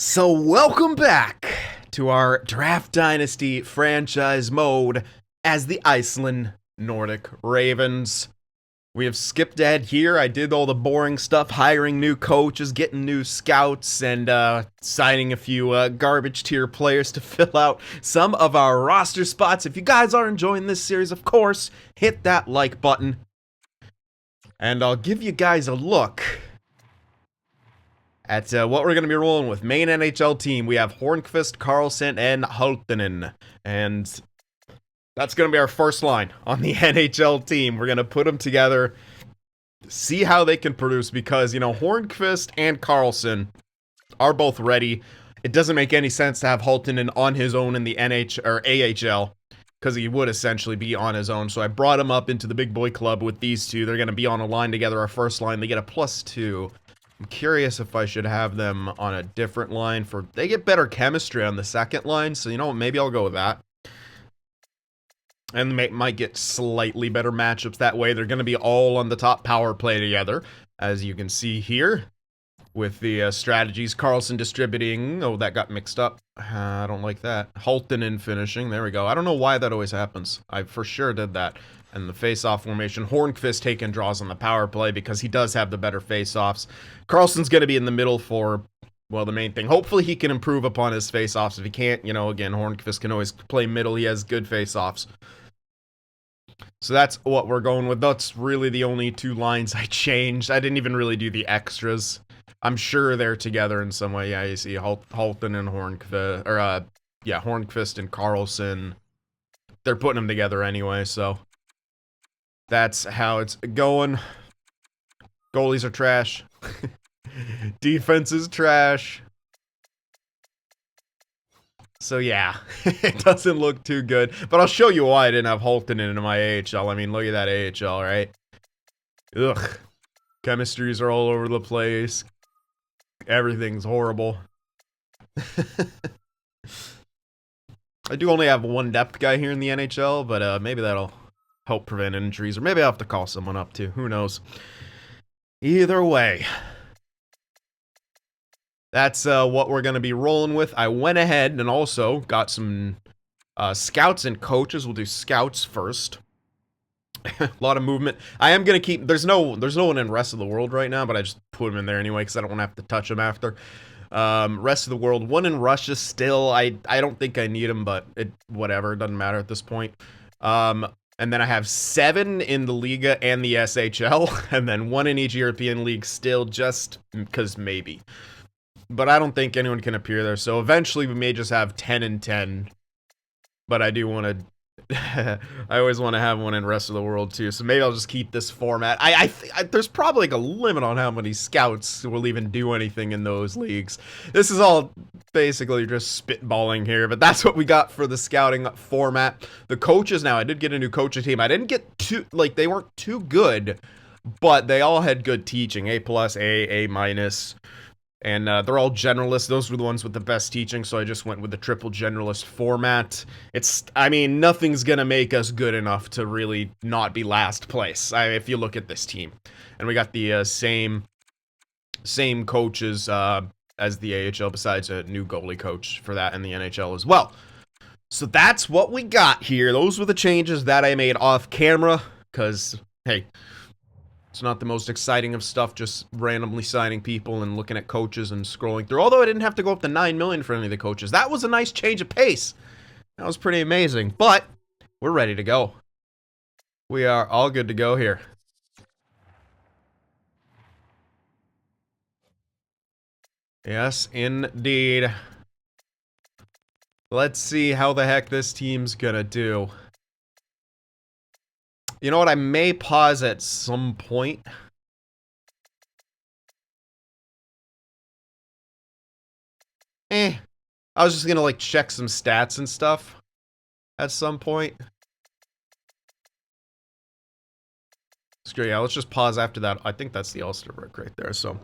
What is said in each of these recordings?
So welcome back to our Draft Dynasty franchise mode as the Iceland Nordic Ravens. We have skipped ahead here. I did all the boring stuff, hiring new coaches, getting new scouts, and signing a few garbage tier players to fill out some of our roster spots. If you guys are enjoying this series, of course, hit that like button. And I'll give you guys a look at what we're going to be rolling with. Main NHL team, we have Hornqvist, Carlson, and Halttunen. And that's going to be our first line on the NHL team. We're going to put them together, see how they can produce, because, you know, Hornqvist and Carlson are both ready. It doesn't make any sense to have Halttunen on his own in the AHL, because he would essentially be on his own. So I brought him up into the big boy club with these two. They're going to be on a line together, our first line. They get a +2. I'm curious if I should have them on a different line for... They get better chemistry on the second line, so you know what, maybe I'll go with that. And they might get slightly better matchups that way. They're going to be all on the top power play together, as you can see here. With the strategies, Carlson distributing... Oh, that got mixed up. I don't like that. Halttunen finishing. There we go. I don't know why that always happens. I for sure did that. And the face-off formation. Hornqvist taking draws on the power play because he does have the better face-offs. Carlson's going to be in the middle for, well, the main thing. Hopefully he can improve upon his face-offs. If he can't, you know, again, Hornqvist can always play middle. He has good face-offs. So that's what we're going with. That's really the only two lines I changed. I didn't even really do the extras. I'm sure they're together in some way. Yeah, you see Halttunen and Hornqvist, or, yeah, Hornqvist and Carlson. They're putting them together anyway, so... That's how it's going. Goalies are trash. Defense is trash. So yeah, it doesn't look too good. But I'll show you why I didn't have Halttunen in my AHL. I mean, look at that AHL, right? Ugh. Chemistries are all over the place. Everything's horrible. I do only have one depth guy here in the NHL, but maybe that'll help prevent injuries, or maybe I'll have to call someone up too. Who knows? Either way, that's what we're going to be rolling with. I went ahead and also got some scouts and coaches. We'll do scouts first. A lot of movement. I am going to keep... There's no one in rest of the world right now, but I just put them in there anyway because I don't want to have to touch them after. Rest of the world. One in Russia still. I don't think I need them, but whatever. It doesn't matter at this point. And then I have 7 in the Liga and the SHL, and then 1 in each European league still, just because maybe. But I don't think anyone can appear there, so eventually we may just have 10 and 10. But I do want to... I always want to have one in rest of the world too, so maybe I'll just keep this format. There's probably like a limit on how many scouts will even do anything in those leagues. This is all basically just spitballing here, but that's what we got for the scouting format. The coaches now, I did get a new coaching team. I didn't get too, like, they weren't too good, but they all had good teaching. A+, A-, A-. And they're all generalists. Those were the ones with the best teaching, so I just went with the triple generalist format. I mean, nothing's going to make us good enough to really not be last place, if you look at this team. And we got the same coaches as the AHL, besides a new goalie coach for that in the NHL as well. So that's what we got here. Those were the changes that I made off camera, because, hey... It's not the most exciting of stuff, just randomly signing people and looking at coaches and scrolling through. Although I didn't have to go up to 9 million for any of the coaches. That was a nice change of pace. That was pretty amazing. But we're ready to go. We are all good to go here. Yes, indeed. Let's see how the heck this team's gonna do. You know what? I may pause at some point. I was just gonna, like, check some stats and stuff at some point. Screw yeah, let's just pause after that. I think that's the All-Star break right there, so...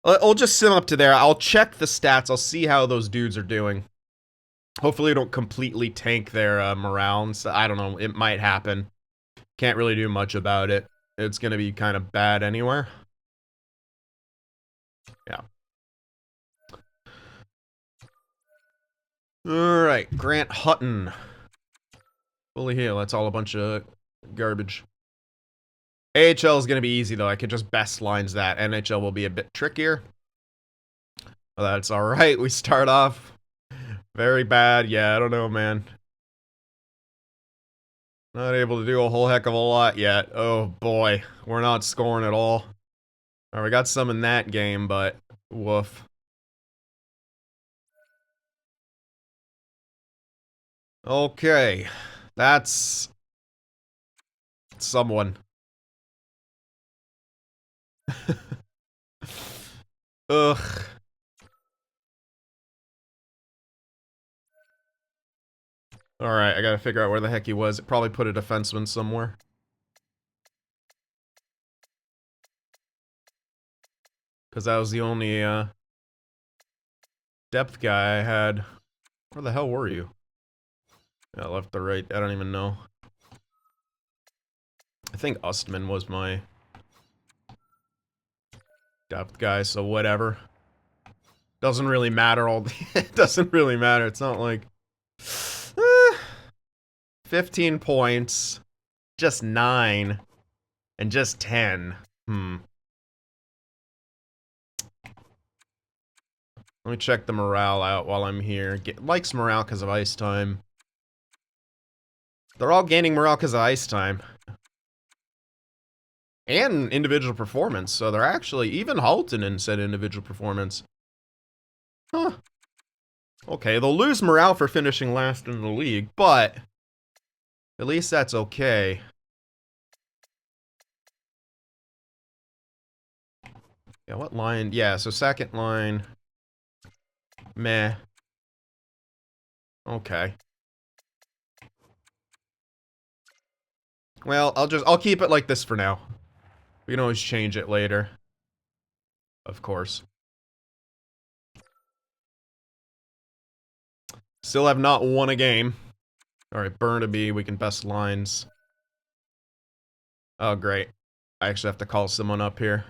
I'll just send up to there. I'll check the stats. I'll see how those dudes are doing. Hopefully, I don't completely tank their morale. So I don't know. It might happen. Can't really do much about it. It's gonna be kind of bad anywhere. Yeah. Alright, Grant Hutton. Fully heal, that's all a bunch of garbage. AHL is going to be easy, though. I could just best lines that. NHL will be a bit trickier. Well, that's alright. We start off very bad. Yeah, I don't know, man. Not able to do a whole heck of a lot yet. Oh, boy. We're not scoring at all. Alright, we got some in that game, but woof. Okay. That's someone. Ugh. Alright, I gotta figure out where the heck he was. It probably put a defenseman somewhere. Because that was the only, depth guy I had. Where the hell were you? Yeah, left or right, I don't even know. I think Ustman was my depth guy, so whatever. Doesn't really matter all the it doesn't really matter. It's not like 15 points, just 9, and just 10. Let me check the morale out while I'm here. Likes morale because of ice time. They're all gaining morale because of ice time. And individual performance, so they're actually, even Haltonen said individual performance. Huh. Okay, they'll lose morale for finishing last in the league, but at least that's okay. Yeah, what line? Yeah, so second line. Meh. Okay. Well, I'll keep it like this for now. We can always change it later. Of course. Still have not won a game. Alright, Burnaby, we can best lines. Oh, great. I actually have to call someone up here.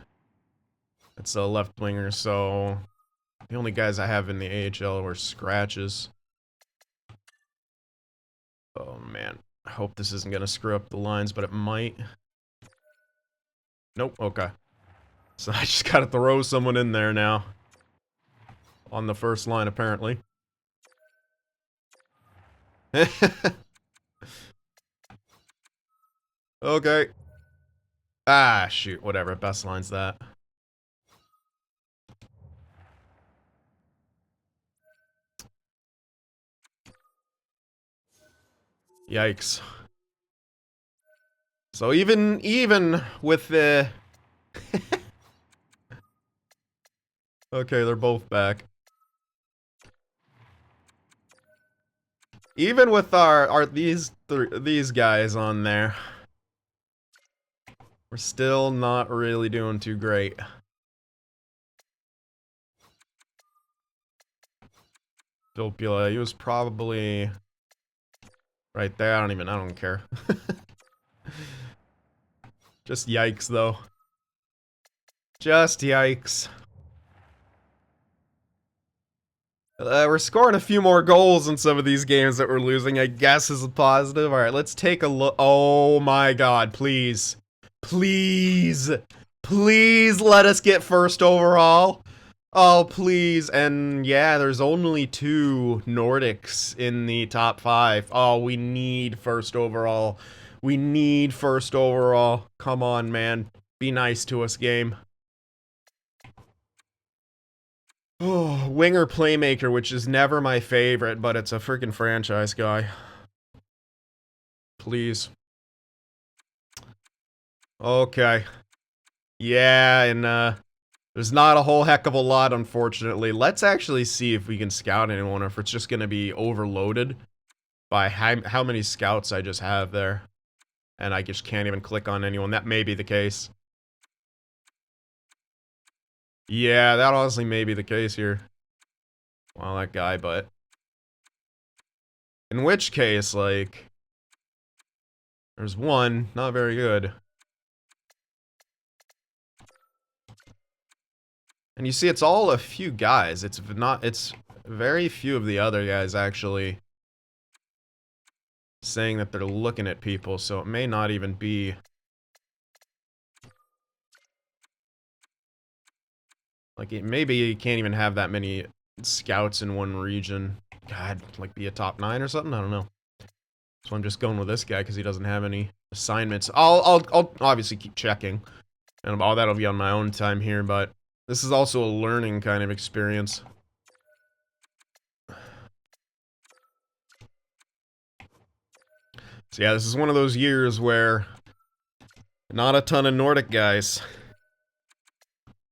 It's a left winger, so the only guys I have in the AHL were scratches. Oh, man. I hope this isn't going to screw up the lines, but it might. Nope, okay. So I just gotta throw someone in there now. On the first line, apparently. Okay. Ah, shoot, whatever. Best line's that. Yikes. So even with the... Okay, they're both back. Even with these guys on there, we're still not really doing too great. Filppula, he was probably right there. I don't care. Just yikes, though. Just yikes. We're scoring a few more goals in some of these games that we're losing, I guess is a positive. Alright, let's take a look. Oh my god, please. Please. Please let us get first overall. Oh, please. And yeah, there's only 2 Nordics in the top 5. Oh, we need first overall. We need first overall. Come on, man. Be nice to us, game. Oh, winger playmaker, which is never my favorite, but it's a freaking franchise guy. Please. Okay. Yeah, and there's not a whole heck of a lot, unfortunately. Let's actually see if we can scout anyone, or if it's just going to be overloaded by how many scouts I just have there. And I just can't even click on anyone. That may be the case. Yeah, that honestly may be the case here. Well, that guy, but... In which case, like... There's one, not very good. And you see, it's all a few guys. It's very few of the other guys actually saying that they're looking at people, so it may not even be... Like, maybe you can't even have that many scouts in one region. God, like be a top 9 or something? I don't know. So I'm just going with this guy because he doesn't have any assignments. I'll obviously keep checking. And all that'll be on my own time here, but this is also a learning kind of experience. So yeah, this is one of those years where not a ton of Nordic guys.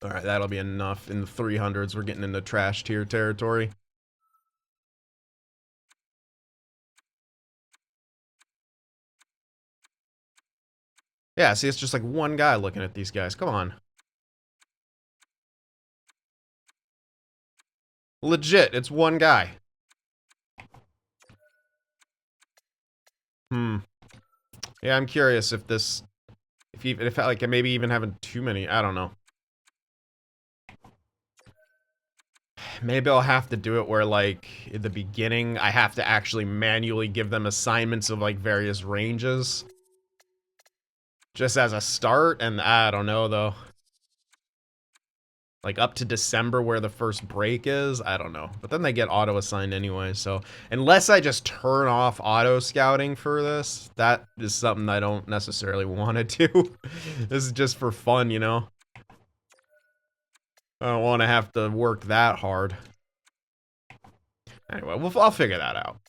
Alright, that'll be enough. In the 300s, we're getting into trash tier territory. Yeah, see, it's just like one guy looking at these guys. Come on. Legit, it's one guy. Yeah, I'm curious if this... If like, maybe even having too many... I don't know. Maybe I'll have to do it where, like, in the beginning, I have to actually manually give them assignments of, like, various ranges. Just as a start, and I don't know, though. Like, up to December where the first break is? I don't know. But then they get auto-assigned anyway, so... Unless I just turn off auto-scouting for this, that is something I don't necessarily want to do. This is just for fun, you know? I don't want to have to work that hard. Anyway, I'll figure that out.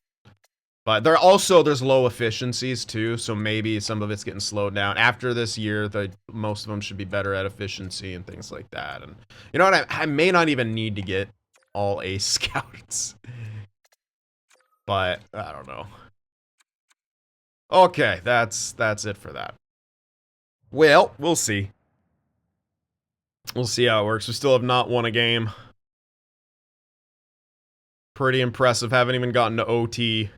But there's low efficiencies too, so maybe some of it's getting slowed down. After this year, most of them should be better at efficiency and things like that. And you know what? I may not even need to get all ace scouts. But I don't know. Okay, that's it for that. Well, we'll see. We'll see how it works. We still have not won a game. Pretty impressive. Haven't even gotten to OT.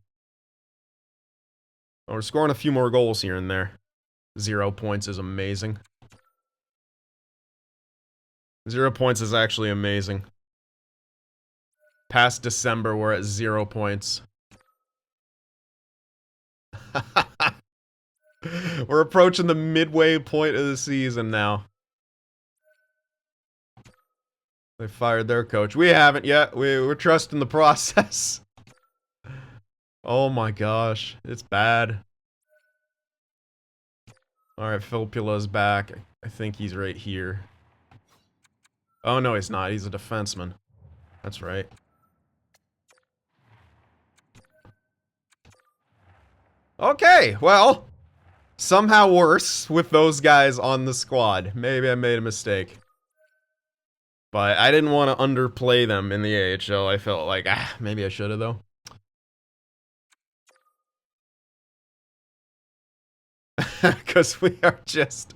Oh, we're scoring a few more goals here and there. 0 points is amazing. 0 points is actually amazing. Past December, we're at 0 points. We're approaching the midway point of the season now. They fired their coach. We haven't yet. We're trusting the process. Oh my gosh. It's bad. Alright, Filppula's back. I think he's right here. Oh no, he's not. He's a defenseman. That's right. Okay, well, somehow worse with those guys on the squad. Maybe I made a mistake. But I didn't want to underplay them in the AHL. I felt like, maybe I should have, though. Because we are just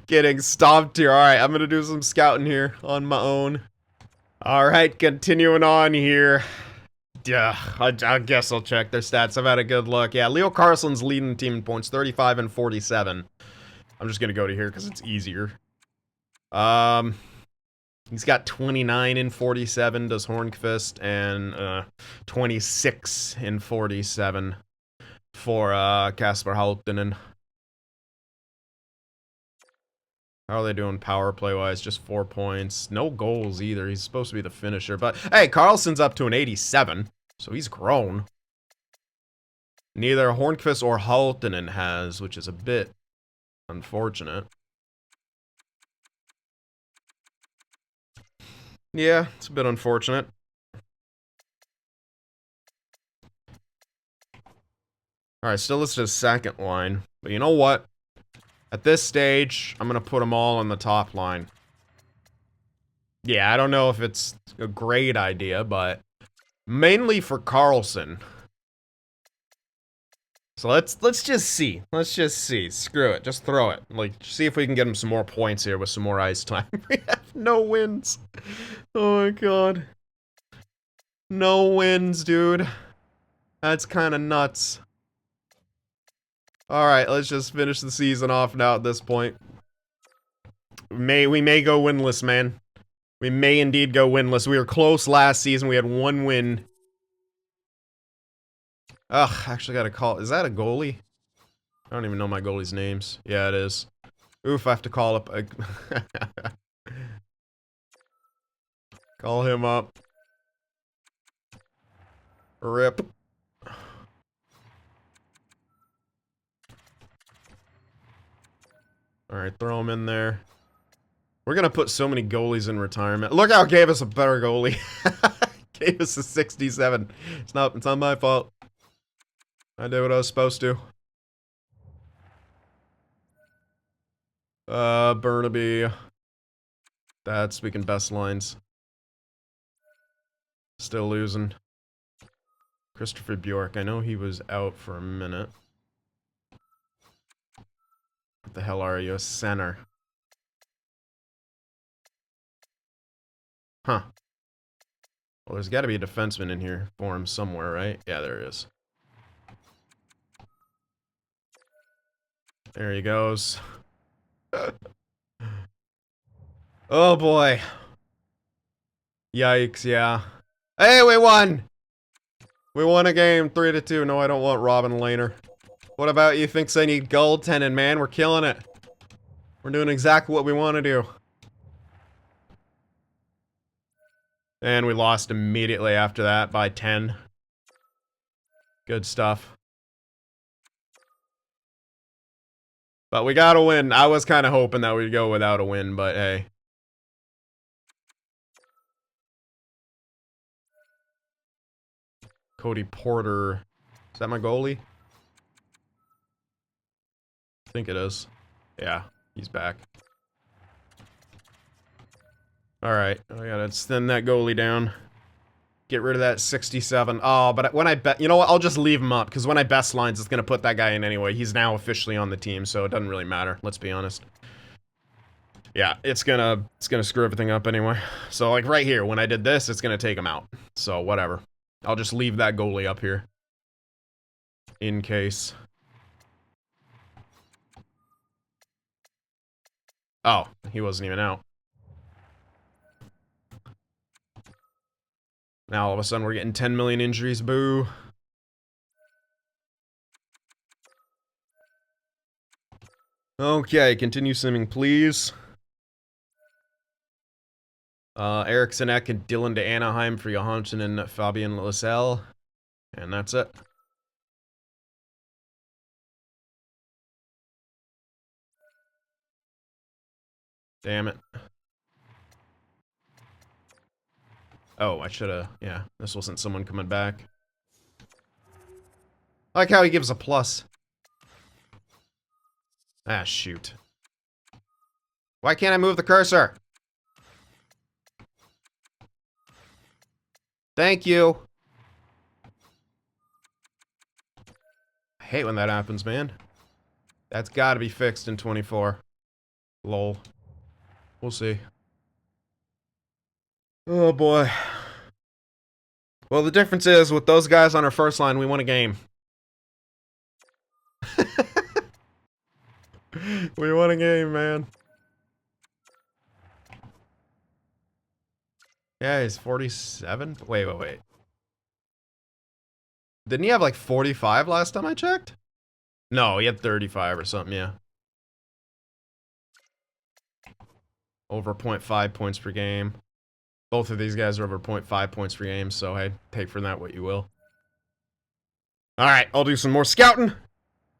getting stomped here. Alright, I'm going to do some scouting here on my own. Alright, continuing on here. Yeah, I guess I'll check their stats. I've had a good look. Yeah, Leo Carlson's leading the team in points, 35 and 47. I'm just going to go to here because it's easier. He's got 29 in 47, does Hornqvist, and 26 in 47 for Kasper Halttunen. How are they doing power play-wise? Just 4 points. No goals either. He's supposed to be the finisher. But, hey, Carlson's up to an 87, so he's grown. Neither Hornqvist or Halttunen has, which is a bit unfortunate. Yeah, it's a bit unfortunate. Alright, still listed as second line. But you know what? At this stage, I'm going to put them all on the top line. Yeah, I don't know if it's a great idea, but mainly for Carlson. So let's just see. Let's just see. Screw it. Just throw it. Like, see if we can get him some more points here with some more ice time. We have no wins. Oh my god. No wins, dude. That's kind of nuts. Alright, let's just finish the season off now at this point. We may go winless, man. We may indeed go winless. We were close last season. We had 1 win. Ugh, actually got to call. Is that a goalie? I don't even know my goalie's names. Yeah, it is. Oof, I have to call up. Call him up. Rip. Alright, throw him in there. We're gonna put so many goalies in retirement. Look how gave us a better goalie. Gave us a 67. It's not my fault. I did what I was supposed to. Burnaby. That's speaking best lines. Still losing. Christopher Bjork. I know he was out for a minute. What the hell are you? A center. Huh. Well, there's gotta be a defenseman in here for him somewhere, right? Yeah, there is. There he goes. Oh boy. Yikes, yeah. Hey, we won! We won a game, 3-2. No, I don't want Robin Lehner. What about you? Thinks I need goaltending, man? We're killing it. We're doing exactly what we want to do. And we lost immediately after that by 10. Good stuff. But we gotta win. I was kind of hoping that we'd go without a win, but hey. Cody Porter. Is that my goalie? I think it is. Yeah, he's back. Alright, I gotta send that goalie down. Get rid of that 67. Oh, but when I bet, you know what? I'll just leave him up, because when I best lines, it's gonna put that guy in anyway. He's now officially on the team, so it doesn't really matter. Let's be honest. Yeah, it's gonna screw everything up anyway. So like right here, when I did this, it's gonna take him out. So whatever. I'll just leave that goalie up here. In case. Oh, he wasn't even out. Now all of a sudden we're getting 10 million injuries, boo. Okay, continue simming, please. Eriksson Ek and Dylan to Anaheim for Johansson and Fabian Lascelles. And that's it. Damn it. Oh, I should've... Yeah, this wasn't someone coming back. I like how he gives a plus. Ah, shoot. Why can't I move the cursor? Thank you. I hate when that happens, man. That's gotta be fixed in 24. Lol. We'll see. Oh boy. Well, the difference is, with those guys on our first line, we won a game. We won a game, man. Yeah, he's 47? Wait. Didn't he have like 45 last time I checked? No, he had 35 or something, yeah. Over 0.5 points per game. Both of these guys are over 0.5 points per game, so hey, take from that what you will. Alright, I'll do some more scouting.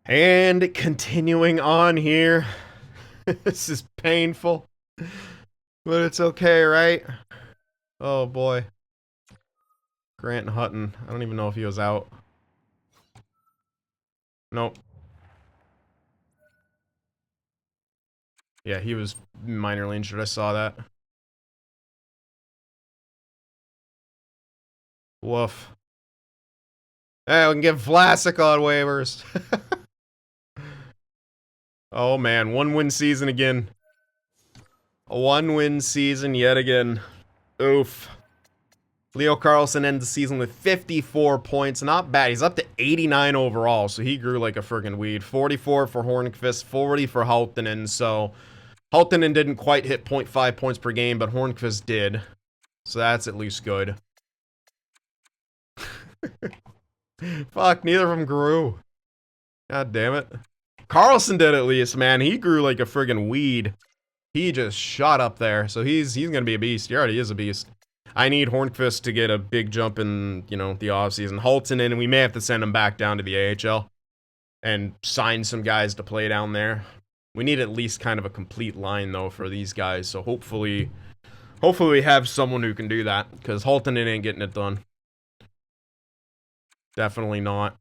And continuing on here. This is painful. But it's okay, right? Oh boy. Grant Hutton. I don't even know if he was out. Nope. Yeah, he was minorly injured. I saw that. Woof. Hey, we can get Vlasic on waivers. Oh man, 1-win season again. A 1-win season yet again. Oof. Leo Carlson ends the season with 54 points. Not bad. He's up to 89 overall, so he grew like a friggin' weed. 44 for Hornqvist, 40 for Halttunen, so Haltinen didn't quite hit 0.5 points per game, but Hornqvist did. So that's at least good. Fuck, neither of them grew. God damn it. Carlson did at least, man. He grew like a friggin' weed. He just shot up there. So he's gonna be a beast. He already is a beast. I need Hornqvist to get a big jump in, you know, the offseason. Haltinen, and we may have to send him back down to the AHL. And sign some guys to play down there. We need at least kind of a complete line, though, for these guys. So hopefully we have someone who can do that. Because Haltinen ain't getting it done. Definitely not.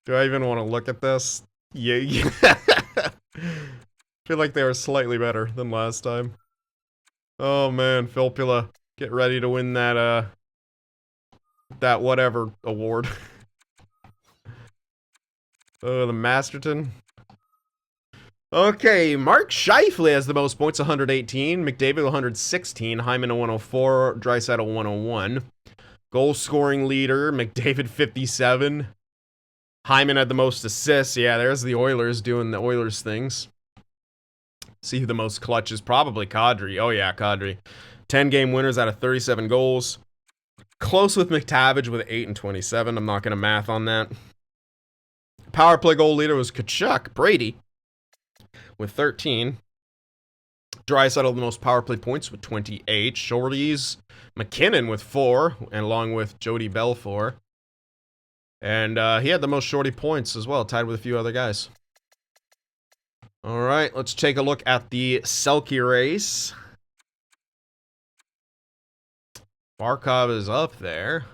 Do I even want to look at this? Yeah. Feel like they were slightly better than last time. Oh man, Filppula, get ready to win that that whatever award. Oh, the Masterton. Okay, Mark Scheifele has the most points, 118. McDavid, 116. Hyman, 104. Draisaitl, 101. Goal scoring leader, McDavid, 57. Hyman had the most assists. Yeah, there's the Oilers doing the Oilers things. See who the most clutch is. Probably Kadri. Oh, yeah, Kadri. 10-game winners out of 37 goals. Close with McTavish with 8 and 27. I'm not going to math on that. Power play goal leader was Tkachuk. Brady with 13. Draisaitl the most power play points with 28. Shorties. McKinnon with 4, and along with Jody Belfour. And he had the most shorty points as well, tied with a few other guys. All right, let's take a look at the Selke race. Barkov is up there.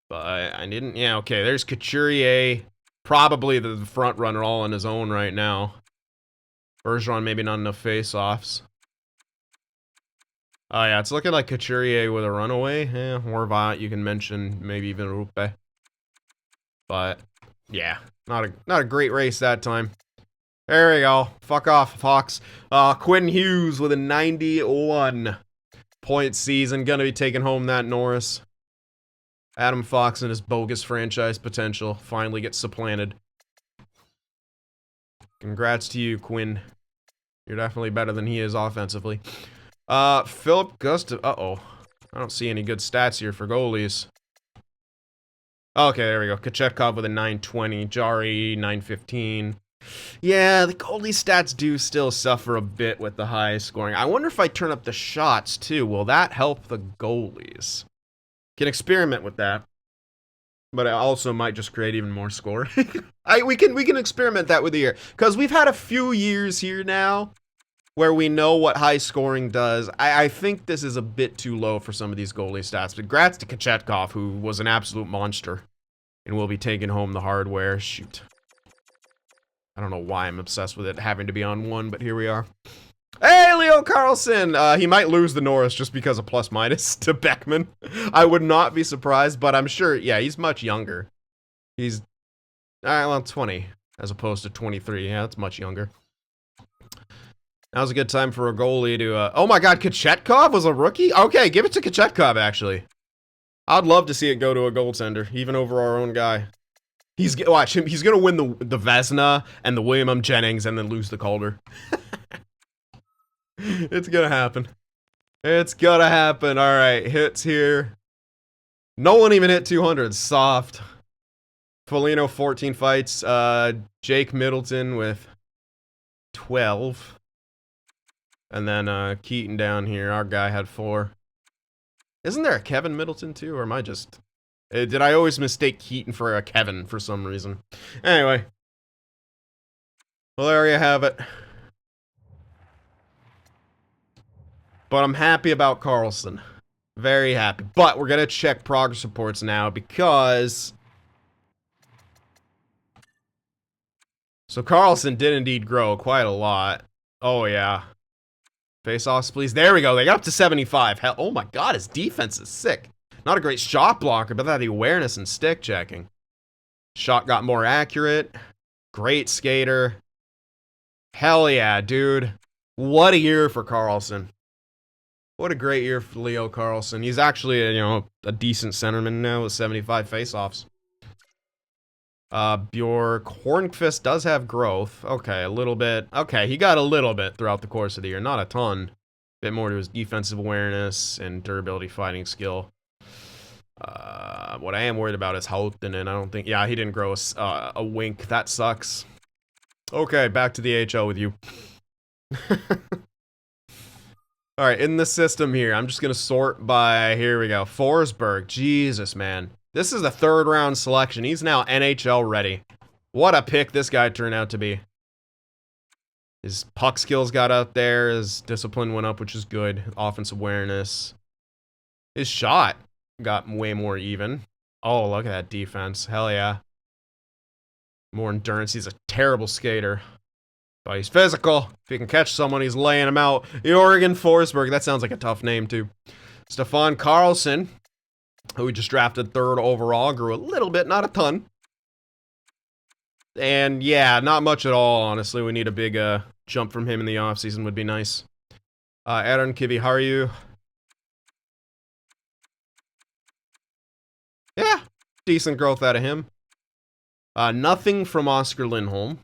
But I didn't... Yeah, okay, there's Couturier. Probably the front runner all on his own right now. Bergeron, maybe not enough face-offs. Oh, yeah, it's looking like Couturier with a runaway. Yeah, Horvat, you can mention, maybe even Rupe. But, yeah, not a great race that time. There we go. Fuck off, Fox. Quinn Hughes with a 91-point season. Gonna be taking home that Norris. Adam Fox and his bogus franchise potential finally gets supplanted. Congrats to you, Quinn. You're definitely better than he is offensively. Philip Gustav. Uh-oh. I don't see any good stats here for goalies. Okay, there we go. Kochetkov with a 920. Jari, 915. Yeah, the goalie stats do still suffer a bit with the high scoring. I wonder if I turn up the shots, too. Will that help the goalies? Can experiment with that. But it also might just create even more score. We can experiment that with the year. Because we've had a few years here now where we know what high scoring does. I think this is a bit too low for some of these goalie stats. But congrats to Kochetkov, who was an absolute monster. And will be taking home the hardware. Shoot. I don't know why I'm obsessed with it having to be on 1, but here we are. Hey, Leo Carlson! He might lose the Norris just because of plus-minus to Beckman. I would not be surprised, but I'm sure, yeah, he's much younger. He's, well, 20, as opposed to 23. Yeah, that's much younger. Now's a good time for a goalie to, oh my god, Kochetkov was a rookie? Okay, give it to Kochetkov, actually. I'd love to see it go to a goaltender, even over our own guy. Watch him, he's gonna win the Vezina and the William M. Jennings and then lose the Calder. It's gonna happen. It's gonna happen. Alright, hits here. No one even hit 200. Soft. Foligno, 14 fights. Jake Middleton with 12. And then Keaton down here. Our guy had 4. Isn't there a Kevin Middleton too? Or am I just... did I always mistake Keaton for a Kevin for some reason? Anyway. Well, there you have it. But I'm happy about Carlson. Very happy. But we're going to check progress reports now because... So Carlson did indeed grow quite a lot. Oh, yeah. Face-offs, please. There we go. They got up to 75. Hell, oh my god, his defense is sick. Not a great shot blocker, but that the awareness and stick checking. Shot got more accurate. Great skater. Hell yeah, dude. What a year for Carlson. What a great year for Leo Carlson. He's actually, a decent centerman now with 75 face-offs. Bjork Hornqvist does have growth. Okay, a little bit. Okay, he got a little bit throughout the course of the year. Not a ton. Bit more to his defensive awareness and durability fighting skill. What I am worried about is Houghton, and I don't think... Yeah, he didn't grow a wink. That sucks. Okay, back to the AHL with you. Alright, in the system here, I'm just gonna sort by... Here we go. Forsberg. Jesus, man. This is the 3rd round selection. He's now NHL ready. What a pick this guy turned out to be. His puck skills got up there. His discipline went up, which is good. Offensive awareness. His shot got way more even. Oh, look at that defense. Hell yeah. More endurance. He's a terrible skater. But he's physical. If he can catch someone, he's laying him out. Jorgen Forsberg. That sounds like a tough name, too. Stefan Karlsson, who we just drafted 3rd overall. Grew a little bit, not a ton. And yeah, not much at all, honestly. We need a big jump from him in the offseason would be nice. Aaron Kiviharju. Yeah, decent growth out of him. Nothing from Oscar Lindholm.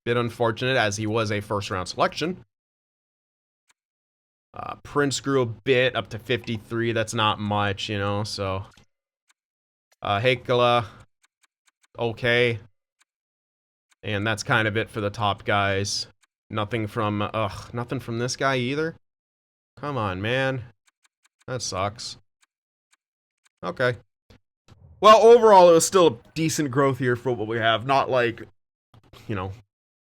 Bit unfortunate, as he was a 1st round selection. Prince grew a bit, up to 53. That's not much, you know, so. Heikkila. Okay. And that's kind of it for the top guys. Nothing from, nothing from this guy either. Come on, man. That sucks. Okay. Well, overall, it was still a decent growth here for what we have. Not like, you know,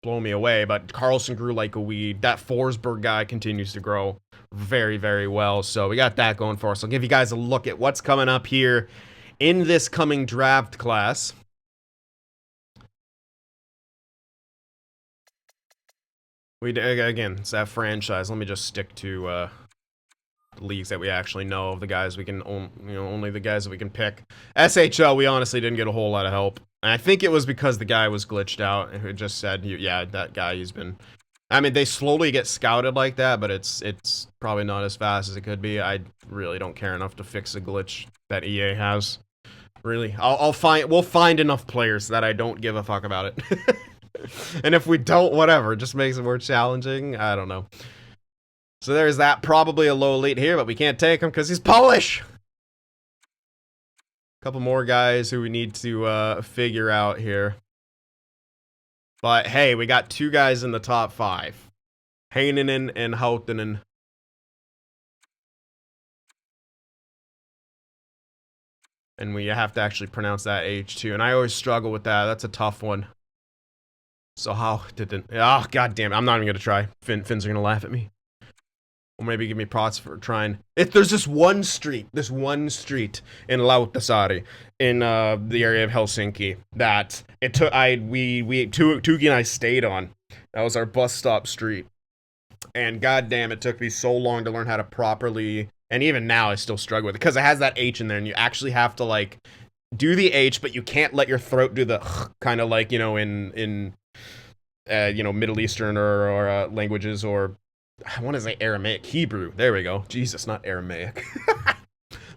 blow me away, but Karlsson grew like a weed. That Forsberg guy continues to grow very, very well. So we got that going for us. I'll give you guys a look at what's coming up here in this coming draft class. Again, it's that franchise. Let me just stick to leagues that we actually know of, the guys we can, only the guys that we can pick. SHL, we honestly didn't get a whole lot of help. And I think it was because the guy was glitched out, and it just said, yeah, that guy, he's been... I mean, they slowly get scouted like that, but it's probably not as fast as it could be. I really don't care enough to fix a glitch that EA has. Really. We'll find enough players that I don't give a fuck about it. And if we don't, whatever. It just makes it more challenging. I don't know. So there's that. Probably a low elite here, but we can't take him because he's Polish. A couple more guys who we need to figure out here. But hey, we got 2 guys in the top 5. Heinonen and Houghton. And we have to actually pronounce that H too. And I always struggle with that. That's a tough one. So how did it... Oh, god damn it. I'm not even going to try. Finns are going to laugh at me. Or maybe give me props for trying. There's this one street in Lauttasaari, in the area of Helsinki, that it took. Tugi and I stayed on. That was our bus stop street, and goddamn, it took me so long to learn how to properly. And even now, I still struggle with it because it has that H in there, and you actually have to like do the H, but you can't let your throat do the kind of like, you know, in Middle Eastern or languages, or I want to say Aramaic, Hebrew. There we go. Jesus, not Aramaic.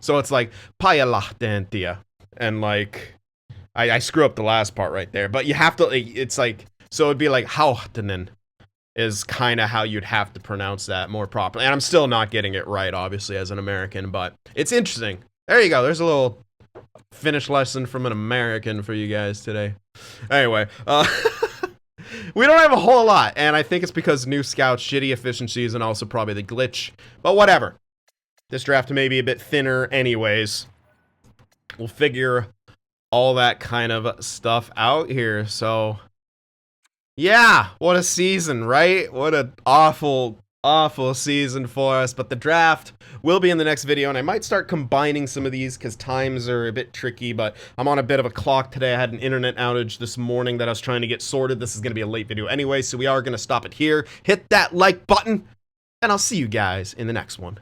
So it's like Payalahtantia, and like I screw up the last part right there, but you have to. It's like, so it'd be like Hauhtanen is kind of how you'd have to pronounce that more properly. And I'm still not getting it right, obviously, as an American, but it's interesting. There you go. There's a little Finnish lesson from an American for you guys today. Anyway, we don't have a whole lot, and I think it's because new scouts, shitty efficiencies, and also probably the glitch. But whatever. This draft may be a bit thinner anyways. We'll figure all that kind of stuff out here. So, yeah, what a season, right? What an awful, awful season for us. But the draft will be in the next video, and I might start combining some of these because times are a bit tricky, but I'm on a bit of a clock today. I had an internet outage this morning that I was trying to get sorted. This is going to be a late video anyway, so we are going to stop it here. Hit that like button, and I'll see you guys in the next one.